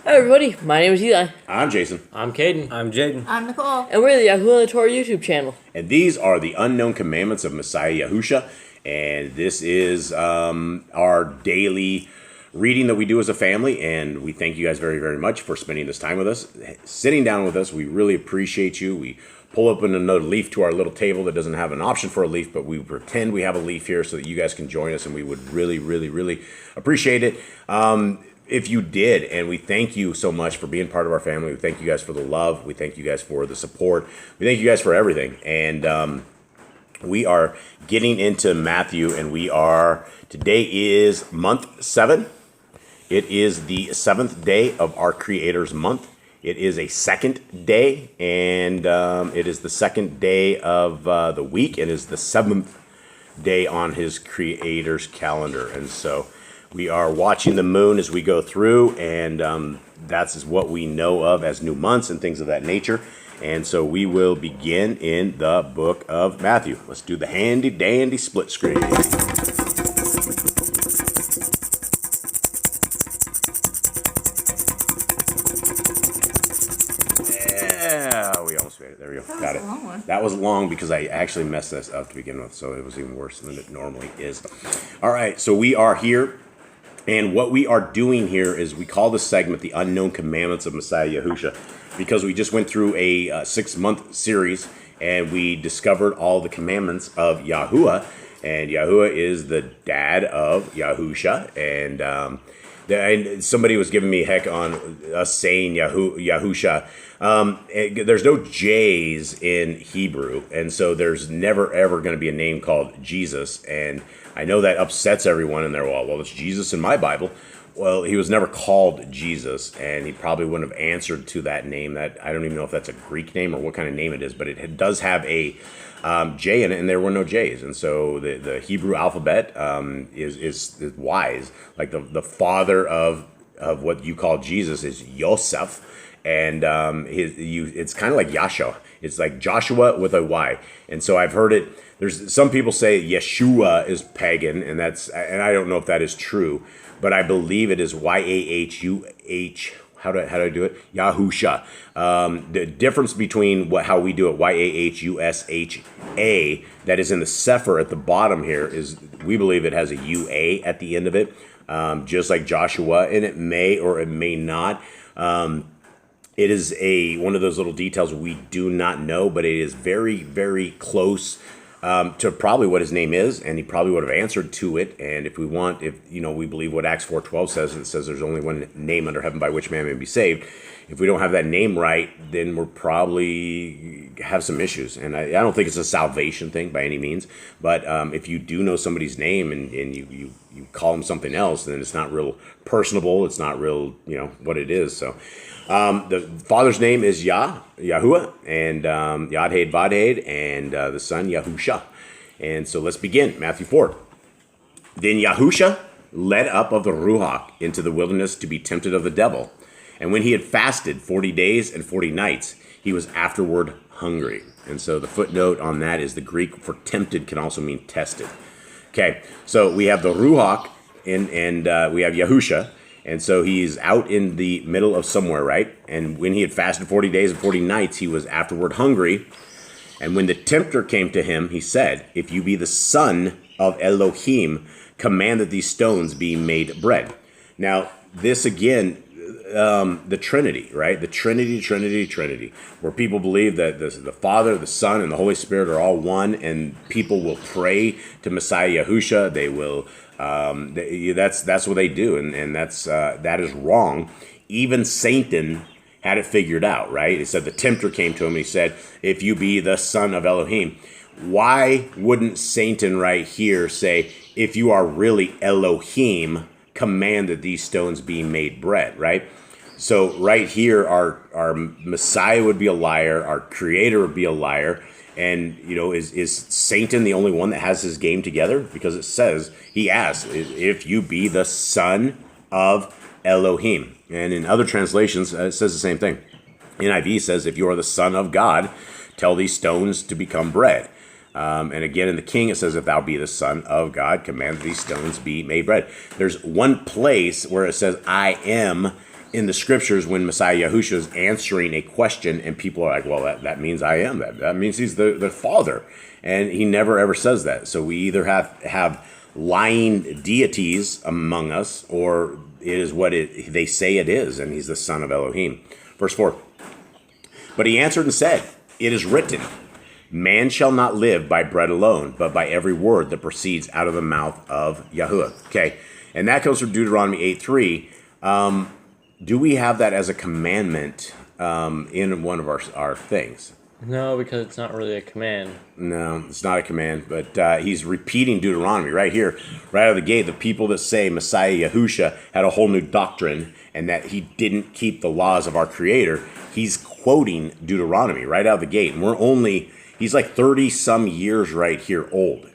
Hi everybody, my name is Eli. I'm Jason. I'm Caden. I'm Jaden. I'm Nicole. And we're the Yahushua Torah YouTube channel. And these are the unknown commandments of Messiah Yahushua. And this is our daily reading that we do as a family. And we thank you guys very, very much for spending this time with us, sitting down with us. We really appreciate you. We pull up another leaf to our little table that doesn't have an option for a leaf, but we pretend we have a leaf here so that you guys can join us. And we would really, really, really appreciate it. If you did, and we thank you so much for being part of our family. We thank you guys for the love. We thank you guys for the support. We thank you guys for everything. And we are getting into Matthew, and today is month 7. It is the 7th day of our Creator's month. It is a second day, and it is the second day of the week. It is the 7th day on his Creator's calendar. And so we are watching the moon as we go through, and that's what we know of as new months and things of that nature. And so we will begin in the book of Matthew. Let's do the handy-dandy split screen. Yeah, we almost made it. There we go. Got it. Long one. That was long because I actually messed this up to begin with, so it was even worse than it normally is. All right, so we are here. And what we are doing here is we call this segment the Unknown Commandments of Messiah Yahushua, because we just went through a 6-month series and we discovered all the commandments of Yahuwah. And Yahuwah is the dad of Yahusha. And somebody was giving me heck on us saying Yahusha. There's no J's in Hebrew, and so there's never ever going to be a name called Jesus. And I know that upsets everyone, and they're well, it's Jesus in my Bible. Well, he was never called Jesus, and he probably wouldn't have answered to that name. That I don't even know if that's a Greek name or what kind of name it is, but it does have a J in it, and there were no J's. And so the Hebrew alphabet is wise. Like the father of what you call Jesus is Yosef, and it's kind of like Yahshua. It's like Joshua with a Y. And so I've heard it. There's some people say Yeshua is pagan, and I don't know if that is true, but I believe it is Yahush. How do I do it? Yahusha. The difference between how we do it, Yahusha, that is in the Sefer at the bottom here, is we believe it has a UA at the end of it, just like Joshua, and it may or it may not. It is one of those little details we do not know, but it is very, very close to probably what his name is, and he probably would have answered to it. And if we believe what Acts 4:12 says, it says there's only one name under heaven by which man may be saved. If we don't have that name right, then we're probably have some issues. And I don't think it's a salvation thing by any means, but if you do know somebody's name and you call them something else, then it's not real personable. It's not real, what it is. So the father's name is Yahuwah, and Yad-Hed Vad-Hed, and the son Yahusha. And so let's begin. Matthew 4. Then Yahusha led up of the Ruach into the wilderness to be tempted of the devil. And when he had fasted 40 days and 40 nights, he was afterward hungry. And so the footnote on that is the Greek for tempted can also mean tested. Okay, so we have the Ruach, and we have Yahusha. And so he's out in the middle of somewhere, right? And when he had fasted 40 days and 40 nights, he was afterward hungry. And when the tempter came to him, he said, "If you be the son of Elohim, command that these stones be made bread." Now, this again, the Trinity, right? The Trinity, where people believe that the Father, the Son, and the Holy Spirit are all one, and people will pray to Messiah Yahusha. They will. That's what they do, and that is wrong. Even Satan had it figured out, right? It said the tempter came to him and he said, "If you be the son of Elohim." Why wouldn't Satan right here say, "If you are really Elohim, command that these stones be made bread," right? So right here, our Messiah would be a liar, our Creator would be a liar. And, is Satan the only one that has his game together? Because it says, he asks, "If you be the son of Elohim." And in other translations, it says the same thing. NIV says, "If you are the son of God, tell these stones to become bread." And again, in the King, it says, "If thou be the son of God, command that these stones be made bread." There's one place where it says, "I am," in the scriptures when Messiah Yahushua is answering a question and people are like, well, that means I am that. That means he's the Father. And he never ever says that. So we either have lying deities among us, or it is what they say it is, and he's the son of Elohim. Verse 4. But he answered and said, it is written, man shall not live by bread alone, but by every word that proceeds out of the mouth of Yahuwah. Okay, and that comes from Deuteronomy 8:3. Do we have that as a commandment in one of our things? No, because it's not really a command. No, it's not a command, but he's repeating Deuteronomy right here, right out of the gate. The people that say Messiah Yahushua had a whole new doctrine and that he didn't keep the laws of our Creator, he's quoting Deuteronomy right out of the gate. And he's like 30-some years right here old,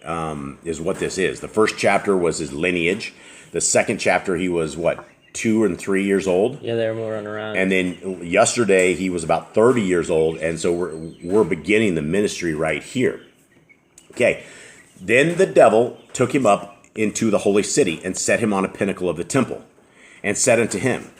is what this is. The first chapter was his lineage. The second chapter, he was, 2 and 3 years old. Yeah, they were more running around. And then yesterday he was about 30 years old, and so we're beginning the ministry right here. Okay. Then the devil took him up into the holy city and set him on a pinnacle of the temple, and said unto him,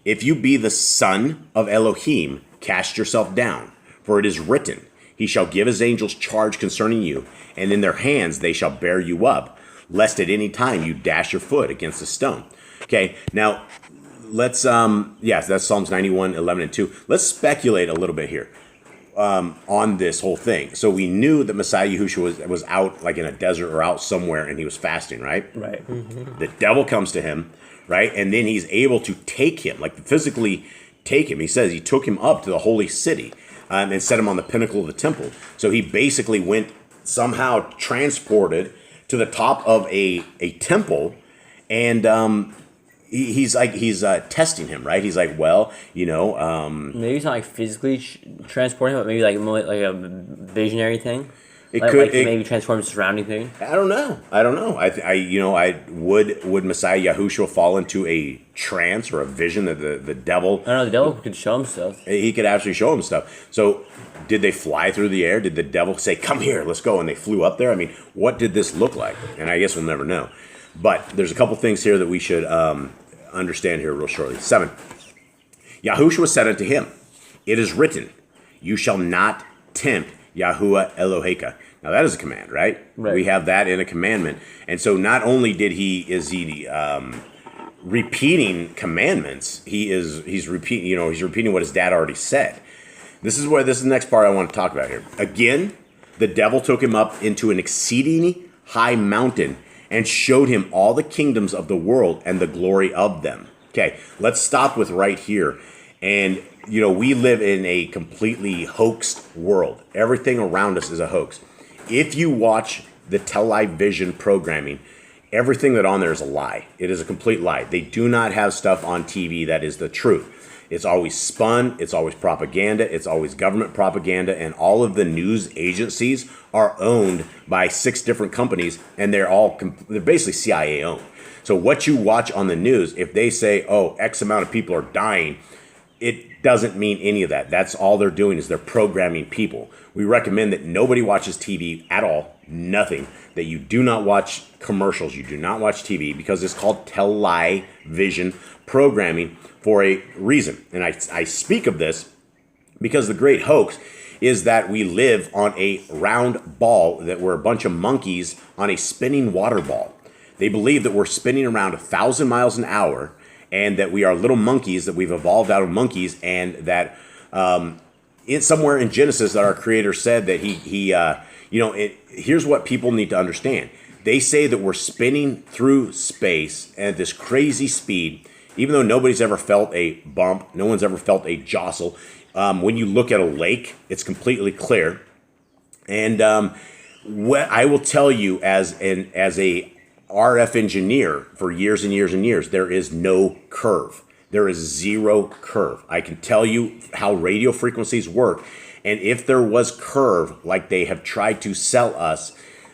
if you be the son of Elohim, cast yourself down, for it is written, he shall give his angels charge concerning you, and in their hands they shall bear you up, lest at any time you dash your foot against a stone. Okay, now let's that's Psalms 91, 11, and 2. Let's speculate a little bit here on this whole thing. So we knew that Messiah Yahushua was out like in a desert or out somewhere, and he was fasting, right? Right. Mm-hmm. The devil comes to him, right? And then he's able to take him, like physically take him. He says he took him up to the holy city and set him on the pinnacle of the temple. So he basically went somehow transported to the top of a temple, and he's testing him, right? He's like, well, maybe it's not like physically transporting, but maybe like more like a visionary thing. It like, could maybe transform the surrounding thing. I don't know. Would Messiah Yahushua fall into a trance or a vision that the devil? I don't know. The devil could show him stuff. He could actually show him stuff. So, did they fly through the air? Did the devil say, "Come here, let's go"? And they flew up there. I mean, what did this look like? And I guess we'll never know. But there's a couple things here that we should understand here real shortly. 7. Yahushua said unto him, it is written, you shall not tempt Yahuwah Eloheka. Now that is a command, right? We have that in a commandment. And so not only is he repeating commandments, he's repeating what his dad already said. This is the next part I want to talk about here. Again, the devil took him up into an exceedingly high mountain and showed him all the kingdoms of the world and the glory of them. Okay, let's stop with right here. And, we live in a completely hoaxed world. Everything around us is a hoax. If you watch the television programming, everything that on there is a lie. It is a complete lie. They do not have stuff on TV that is the truth. It's always spun. It's always propaganda. It's always government propaganda. And all of the news agencies are owned by 6 different companies, and they're basically CIA owned. So what you watch on the news, if they say, X amount of people are dying, it doesn't mean any of that. That's all they're doing is they're programming people. We recommend that nobody watches TV at all, nothing, that you do not watch commercials, you do not watch TV, because it's called television programming for a reason. And I speak of this because the great hoax is that we live on a round ball, that we're a bunch of monkeys on a spinning water ball. They believe that we're spinning around 1,000 miles an hour, and that we are little monkeys, that we've evolved out of monkeys, and that it's somewhere in Genesis that our Creator said that here's what people need to understand. They say that we're spinning through space at this crazy speed, even though nobody's ever felt a bump, no one's ever felt a jostle. When you look at a lake, it's completely clear. And what I will tell you as a RF engineer for years and years and years, there is no curve. There is zero curve. I can tell you how radio frequencies work. And if there was curve, like they have tried to sell us,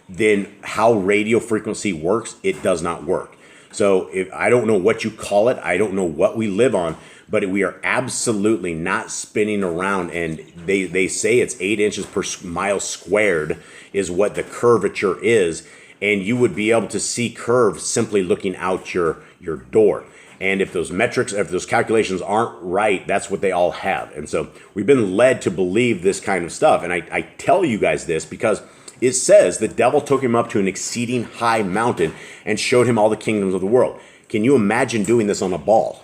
then how radio frequency works, it does not work. So I don't know what you call it. I don't know what we live on, but we are absolutely not spinning around. And they say it's 8 inches per mile squared is what the curvature is. And you would be able to see curve simply looking out your door. And if those metrics, if those calculations aren't right, that's what they all have. And so we've been led to believe this kind of stuff. And I tell you guys this because it says the devil took him up to an exceeding high mountain and showed him all the kingdoms of the world. Can you imagine doing this on a ball?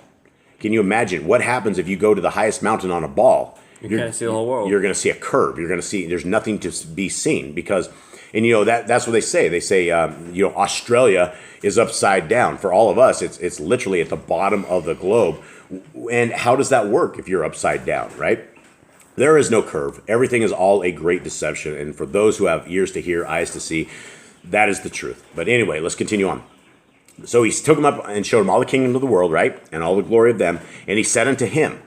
Can you imagine what happens if you go to the highest mountain on a ball? You can't see the whole world. You're going to see a curve. You're going to see there's nothing to be seen because, and you know that's what they say. They say you know, Australia is upside down. For all of us, it's literally at the bottom of the globe. And how does that work if you're upside down, right? There is no curve. Everything is all a great deception. And for those who have ears to hear, eyes to see, that is the truth. But anyway, let's continue on. So he took him up and showed him all the kingdom of the world, right? And all the glory of them. And he said unto him,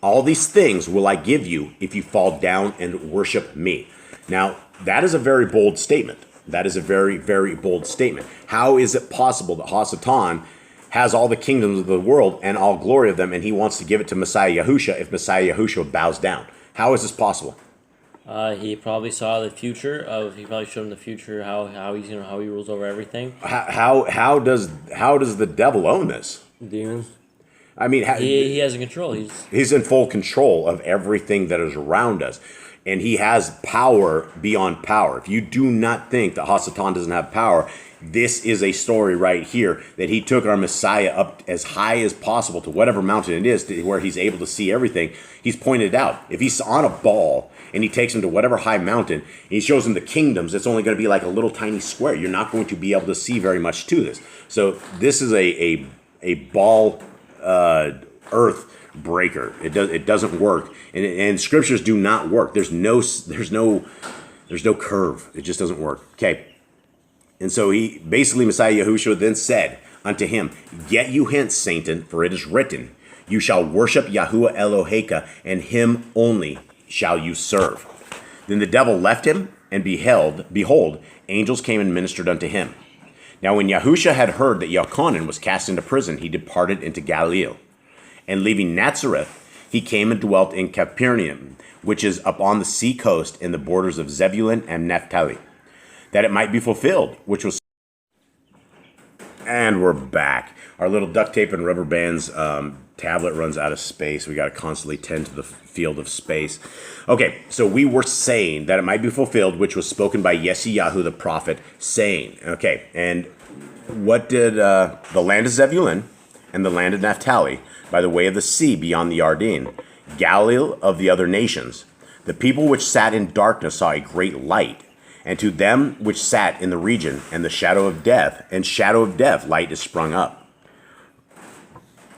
all these things will I give you if you fall down and worship me. Now, that is a very bold statement. That is a very, very bold statement. How is it possible that Hasatan has all the kingdoms of the world and all glory of them, and he wants to give it to Messiah Yahushua if Messiah Yahushua bows down? How is this possible? He probably saw the future of. He probably showed him the future how he's how he rules over everything. How does the devil own this? Demons. I mean, he has a control. He's in full control of everything that is around us, and he has power beyond power. If you do not think that Hasatan doesn't have power, this is a story right here that he took our Messiah up as high as possible to whatever mountain it is, to where he's able to see everything. He's pointed out if he's on a ball and he takes him to whatever high mountain and he shows him the kingdoms, it's only going to be like a little tiny square. You're not going to be able to see very much to this. So this is a ball earth breaker. It doesn't work, and scriptures do not work. There's no curve. It just doesn't work. Okay. And so he basically, Messiah Yahushua then said unto him, get you hence, Satan, for it is written, you shall worship Yahuwah Eloheka, and him only shall you serve. Then the devil left him, and behold, angels came and ministered unto him. Now when Yahushua had heard that Yochanan was cast into prison, he departed into Galilee. And leaving Nazareth, he came and dwelt in Capernaum, which is upon the sea coast in the borders of Zebulun and Naphtali, that it might be fulfilled, which was... And we're back. Our little duct tape and rubber bands tablet runs out of space. We got to constantly tend to the field of space. Okay, so we were saying that it might be fulfilled, which was spoken by Yeshayahu the prophet, saying. Okay, and what did the land of Zebulun and the land of Naphtali, by the way of the sea beyond the Arden, Galilee of the other nations, the people which sat in darkness saw a great light. And to them which sat in the region and the shadow of death, light is sprung up.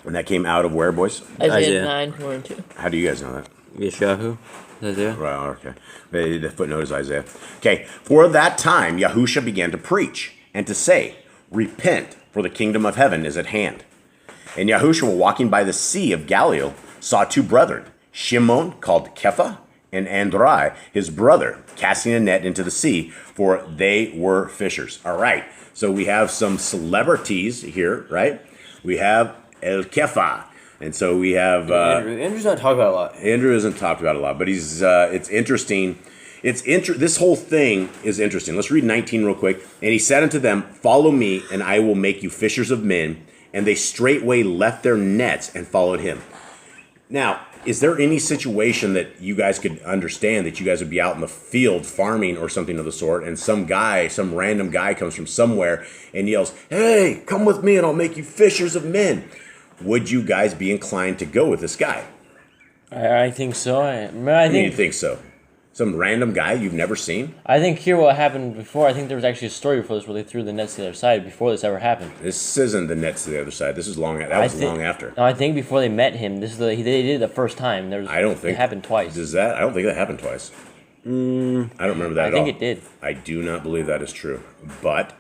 And that came out of where, boys? Isaiah 9, 1 and 2. How do you guys know that? Yeshayahu. Isaiah. Well, okay. The footnote is Isaiah. Okay. For that time, Yahushua began to preach and to say, repent, for the kingdom of heaven is at hand. And Yahushua, walking by the sea of Galilee, saw two brethren, Shimon, called Kepha, and Andrai, his brother, casting a net into the sea, for they were fishers. All right, so we have some celebrities here, right? We have El Kefa, and so we have... Andrew's not talked about a lot. Andrew isn't talked about a lot, but he's. It's interesting. This whole thing is interesting. Let's read 19 real quick. And he said unto them, follow me, and I will make you fishers of men. And they straightway left their nets and followed him. Now, is there any situation that you guys could understand that you guys would be out in the field farming or something of the sort, and some random guy comes from somewhere and yells, hey, come with me and I'll make you fishers of men? Would you guys be inclined to go with this guy? I think so. You think so? Some random guy you've never seen? I think here what happened before, I think there was actually a story before this where they threw the nets to the other side before this ever happened. This isn't the nets to the other side. This is long. That was long after. No, I think before they met him, they did it the first time. I don't think it happened twice. I don't think that happened twice. I don't remember that at all. I think it did. I do not believe that is true. But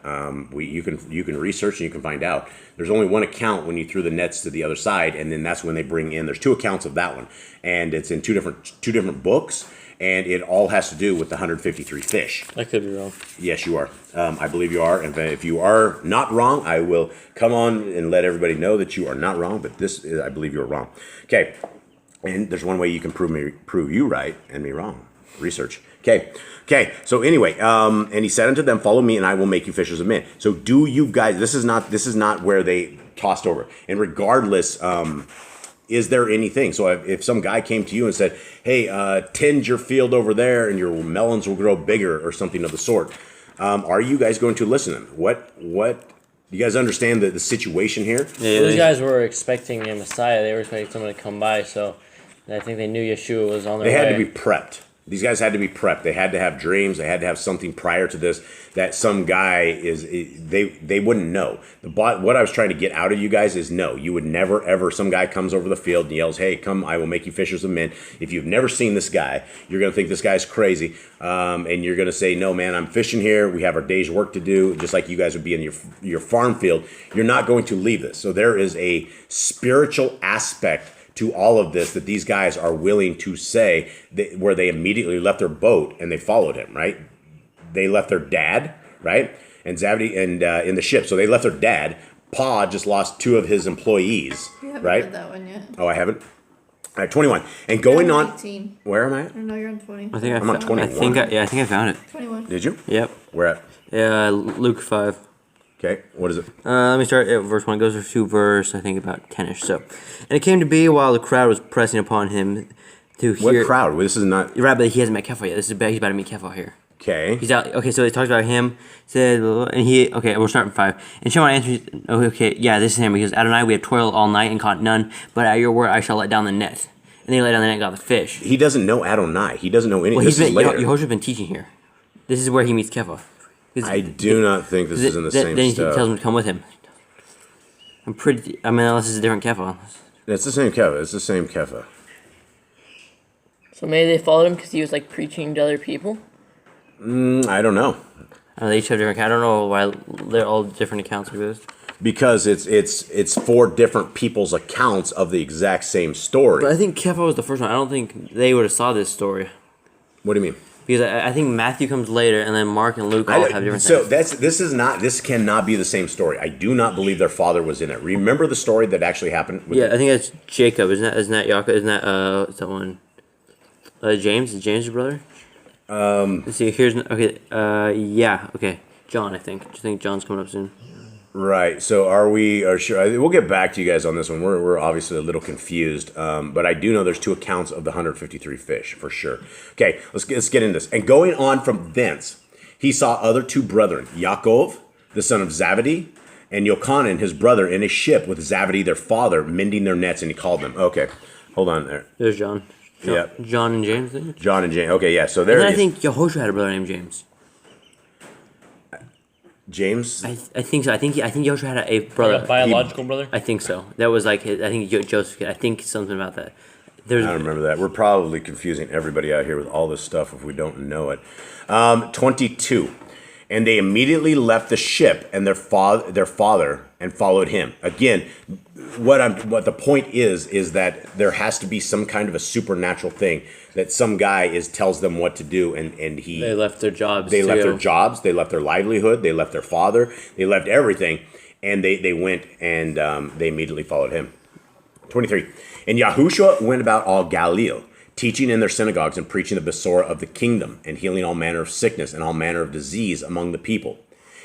you can research and you can find out. There's only one account when you threw the nets to the other side, and then that's when they bring in. There's two accounts of that one, and it's in two different books. And it all has to do with the 153 fish. I could be wrong. Yes, you are. I believe you are. And if you are not wrong, I will come on and let everybody know that you are not wrong. But I believe you're wrong. Okay. And there's one way you can prove you right and me wrong. Research. Okay. So anyway, and he said unto them, follow me and I will make you fishers of men. So do you guys, this is not where they tossed over. And regardless, is there anything? So if some guy came to you and said, hey, tend your field over there and your melons will grow bigger or something of the sort, are you guys going to listen to them? What you guys understand the situation here? Yeah, these guys were expecting a Messiah. They were expecting someone to come by, so I think they knew Yeshua was on their way. They had to be prepped. These guys had to be prepped. They had to have dreams. They had to have something prior to this that some guy they wouldn't know. What I was trying to get out of you guys is no, you would never, ever, some guy comes over the field and yells, hey, come, I will make you fishers of men. If you've never seen this guy, you're going to think this guy's crazy. And you're going to say, no, man, I'm fishing here. We have our day's work to do, just like you guys would be in your farm field. You're not going to leave this. So there is a spiritual aspect to all of this that these guys are willing to say, where they immediately left their boat and they followed him, right? They left their dad, right? And Zebedee and in the ship. So they left their dad. Pa just lost 2 of his employees, You haven't right? read that one yet. Oh, I haven't? All right, 21. And going You're on on, 19. where am I? I know you're on 20. I think I'm on 21. I think I found it. 21. Did you? Yep. Where at? Luke 5. Okay, what is it? Let me start at verse 1. It goes through verse, I think, about 10-ish. So, and it came to be while the crowd was pressing upon him to hear... What crowd? Well, this is not... Right, but he hasn't met Kepha yet. He's about to meet Kepha here. Okay. He's out. Okay, so it talks about him. Said, and he... Okay, we're starting 5. And Shimon answers... Oh, okay, yeah, this is him. He goes, Adonai, we have toiled all night and caught none, but at your word I shall let down the net. And they let down the net and got the fish. He doesn't know Adonai. He doesn't know anything. Well, This is later. Yahushua's been teaching here. This is where he meets Kepha. I do not think this is in the same Then he stuff. tells him to come with him. Unless it's a different Kepha. It's the same Kepha. It's the same Kepha. So maybe they followed him because he was like preaching to other people. I don't know. They each have different. I don't know why they're all different accounts of this. Because it's 4 different people's accounts of the exact same story. But I think Kepha was the first one. I don't think they would have saw this story. What do you mean? Because I think Matthew comes later, and then Mark and Luke all have different So things. this cannot be the same story. I do not believe their father was in it. Remember the story that actually happened? Yeah, I think that's Jacob. Isn't that Yaakov? Isn't that someone? James? Is James your brother? Let's see. Here's okay. Yeah. Okay. John, I think. I think John's coming up soon. Right. So are sure? We'll get back to you guys on this one. We're obviously a little confused, but I do know there's 2 accounts of the 153 fish for sure. Okay, let's get into this. And going on from thence, he saw other 2 brethren, Yaakov, the son of Zebedee, and Yochanan, his brother, in a ship with Zebedee, their father, mending their nets, and he called them. Okay, hold on there. There's John. Yeah. John and James. I think. John and James. Okay, yeah. So there. And then I think Yahushua had a brother named James. James. I think so. I think Yahushua had a brother. A biological brother. I think so. That was like his, I think Joseph. I think something about that. I don't remember that. We're probably confusing everybody out here with all this stuff if we don't know it. 22. And they immediately left the ship and their father and followed him. Again, what the point is that there has to be some kind of a supernatural thing that some guy tells them what to do, and they left their jobs. They left their jobs. They left their livelihood. They left their father. They left everything, and they went and they immediately followed him. 23. And Yahushua went about all Galilee, teaching in their synagogues and preaching the Besorah of the kingdom, and healing all manner of sickness and all manner of disease among the people.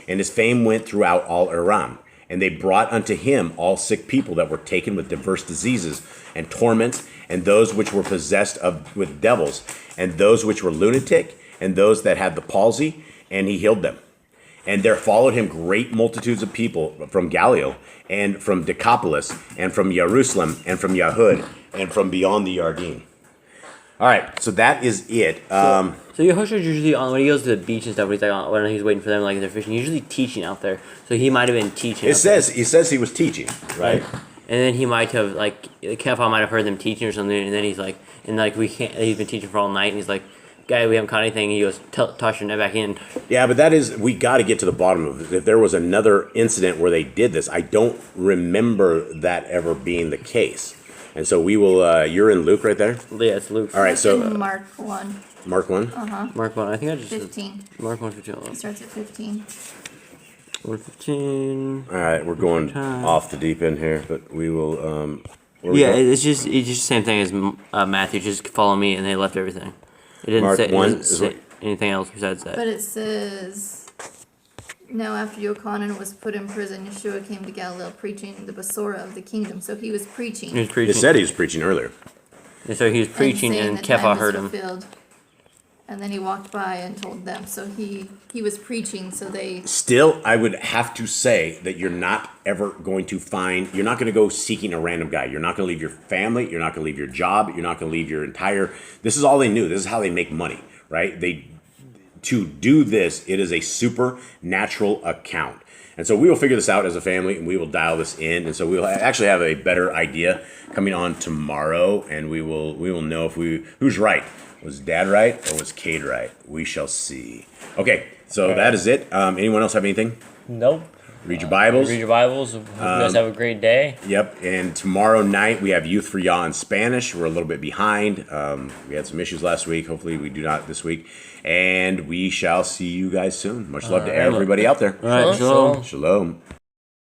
And his fame went throughout all Aram. And they brought unto him all sick people that were taken with diverse diseases and torments, and those which were possessed with devils, and those which were lunatic, and those that had the palsy, and he healed them. And there followed him great multitudes of people from Galilee, and from Decapolis, and from Jerusalem, and from Yahud, and from beyond the Yarden. All right, so that is it. So Yahushua's usually on when he goes to the beach and stuff. When he's like when he's waiting for them, like they're fishing. He's usually teaching out there. So he might have been teaching. He says he was teaching, right? And then he might have like Kepha might have heard them teaching or something. And then he's like, we can't. He's been teaching for all night, and he's like, guy, we haven't caught anything. And he goes, toss your net back in. Yeah, but we got to get to the bottom of it. If there was another incident where they did this, I don't remember that ever being the case. And so we will. You're in Luke right there. Yeah, it's Luke. All right, so Mark 1. Mark 1. Mark 1. I think I just 15. Mark 1:15. It starts at 15. 1:15. All right, we're going off the deep end here, but we will. It's just the same thing as Matthew. Just follow me, and they left everything. It didn't Mark say, 1 it doesn't say anything else besides that. But it says Now after Yochanan was put in prison, Yeshua came to Galilee preaching the Besorah of the kingdom. So he was preaching. He was It preaching. said he was preaching earlier. And so he was preaching, saying and the time Kepha was heard him. fulfilled. And then he walked by and told them. So he was preaching, so they... Still, I would have to say that you're not ever going to find, you're not going to go seeking a random guy. You're not going to leave your family. You're not going to leave your job. You're not going to leave your entire, this is all they knew. This is how they make money, right? To do this, it is a supernatural account. And so we will figure this out as a family, and we will dial this in. And so we will actually have a better idea coming on tomorrow, and we will know if who's right. Was Dad right or was Cade right? We shall see. Okay, so that is it. Anyone else have anything? Nope. Read your Bibles. Read your Bibles. Hope you guys have a great day. Yep, and tomorrow night we have Youth for Yah in Spanish. We're a little bit behind. We had some issues last week. Hopefully we do not this week. And we shall see you guys soon. Much love to everybody out there. All right, Shalom. shalom. Shalom.